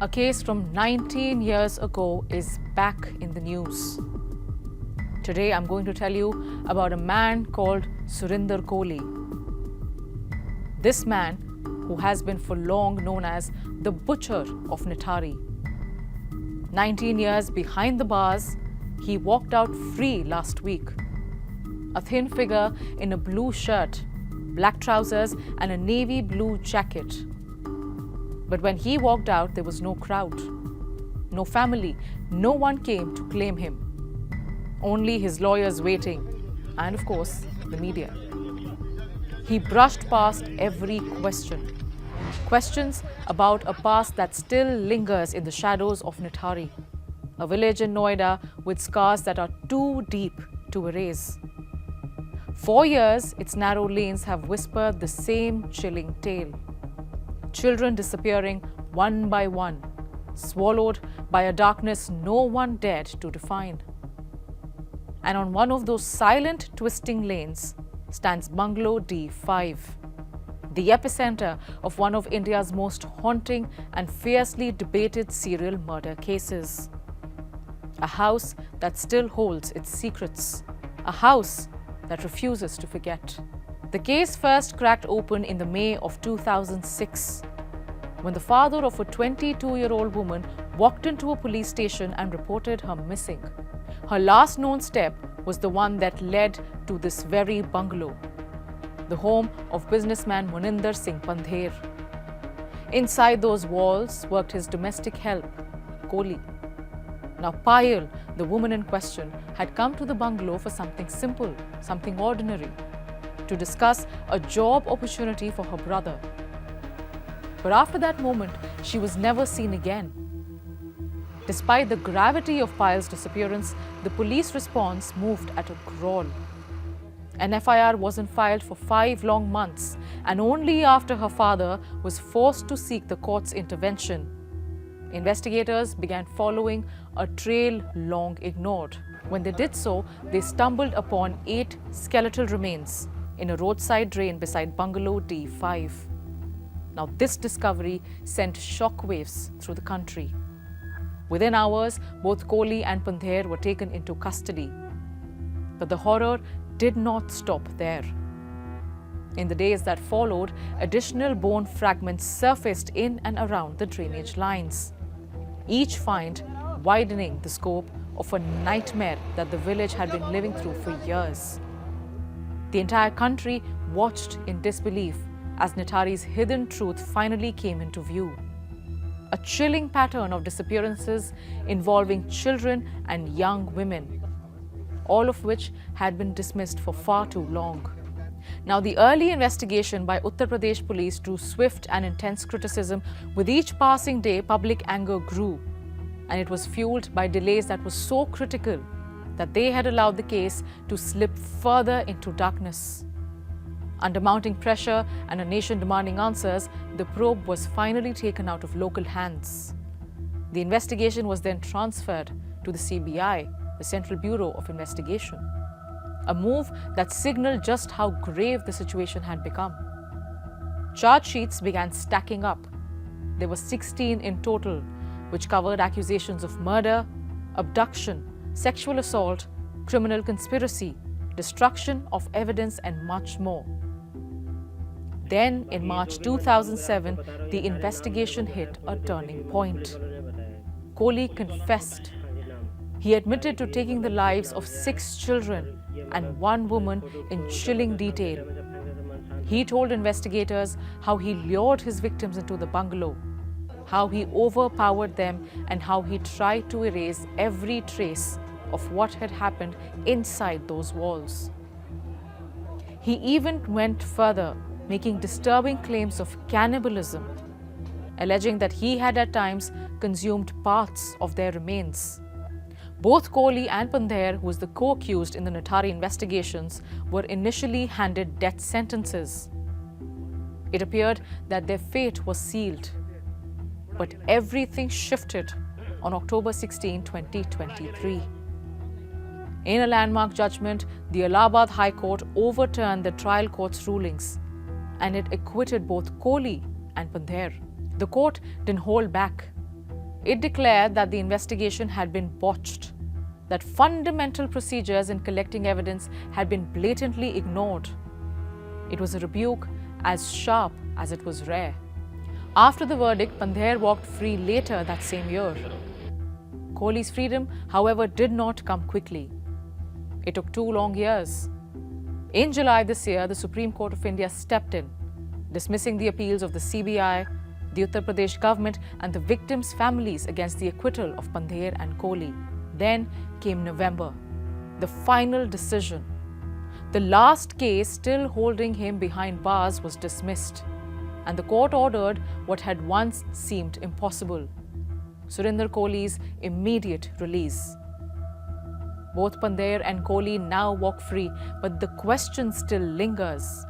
A case from 19 years ago is back in the news. Today I'm going to tell you about a man called Moninder Koli. This man, who has been for long known as the Butcher of Nithari. 19 years behind the bars, he walked out free last week. A thin figure in a blue shirt, black trousers and a navy blue jacket. But when he walked out, there was no crowd, no family, no one came to claim him. Only his lawyers waiting, and of course, the media. He brushed past every question. Questions about a past that still lingers in the shadows of Nithari, a village in Noida with scars that are too deep to erase. For years, its narrow lanes have whispered the same chilling tale. Children disappearing one by one, swallowed by a darkness no one dared to define. And on one of those silent, twisting lanes stands Bungalow D5, the epicenter of one of India's most haunting and fiercely debated serial murder cases. A house that still holds its secrets, a house that refuses to forget. The case first cracked open in the May of 2006, when the father of a 22-year-old woman walked into a police station and reported her missing. Her last known step was the one that led to this very bungalow, the home of businessman Moninder Singh Koli. Inside those walls worked his domestic help, Koli. Now Payal, the woman in question, had come to the bungalow for something simple, something ordinary, to discuss a job opportunity for her brother. But after that moment, she was never seen again. Despite the gravity of Payal's disappearance, the police response moved at a crawl. An FIR wasn't filed for 5 long months, and only after her father was forced to seek the court's intervention, investigators began following a trail long ignored. When they did so, they stumbled upon 8 skeletal remains in a roadside drain beside Bungalow D5. Now this discovery sent shockwaves through the country. Within hours, both Koli and Pandher were taken into custody. But the horror did not stop there. In the days that followed, additional bone fragments surfaced in and around the drainage lines, each find widening the scope of a nightmare that the village had been living through for years. The entire country watched in disbelief as Nithari's hidden truth finally came into view. A chilling pattern of disappearances involving children and young women, all of which had been dismissed for far too long. Now, the early investigation by Uttar Pradesh police drew swift and intense criticism. With each passing day, public anger grew, and it was fueled by delays that were so critical that they had allowed the case to slip further into darkness. Under mounting pressure and a nation demanding answers, the probe was finally taken out of local hands. The investigation was then transferred to the CBI, the Central Bureau of Investigation, a move that signaled just how grave the situation had become. Charge sheets began stacking up. There were 16 in total, which covered accusations of murder, abduction, sexual assault, criminal conspiracy, destruction of evidence, and much more. Then, in March 2007, the investigation hit a turning point. Koli confessed. He admitted to taking the lives of 6 children and 1 woman in chilling detail. He told investigators how he lured his victims into the bungalow, how he overpowered them, and how he tried to erase every trace of what had happened inside those walls. He even went further, making disturbing claims of cannibalism, alleging that he had at times consumed parts of their remains. Both Koli and Pandher, who was the co-accused in the Nithari investigations, were initially handed death sentences. It appeared that their fate was sealed. But everything shifted on October 16, 2023. In a landmark judgment, the Allahabad High Court overturned the trial court's rulings, and it acquitted both Koli and Pandher. The court didn't hold back. It declared that the investigation had been botched, that fundamental procedures in collecting evidence had been blatantly ignored. It was a rebuke as sharp as it was rare. After the verdict, Pandher walked free later that same year. Koli's freedom, however, did not come quickly. It took 2 long years. In July this year, the Supreme Court of India stepped in, dismissing the appeals of the CBI, the Uttar Pradesh government and the victims' families against the acquittal of Pandher and Koli. Then came November, the final decision. The last case still holding him behind bars was dismissed, and the court ordered what had once seemed impossible: Surinder Koli's immediate release. Both Pandher and Koli now walk free, but the question still lingers.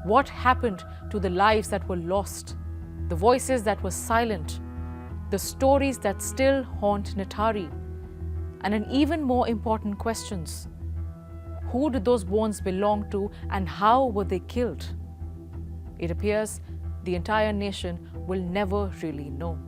What happened to the lives that were lost, the voices that were silent, the stories that still haunt Nithari? And an even more important question: who did those bones belong to and how were they killed? It appears the entire nation will never really know.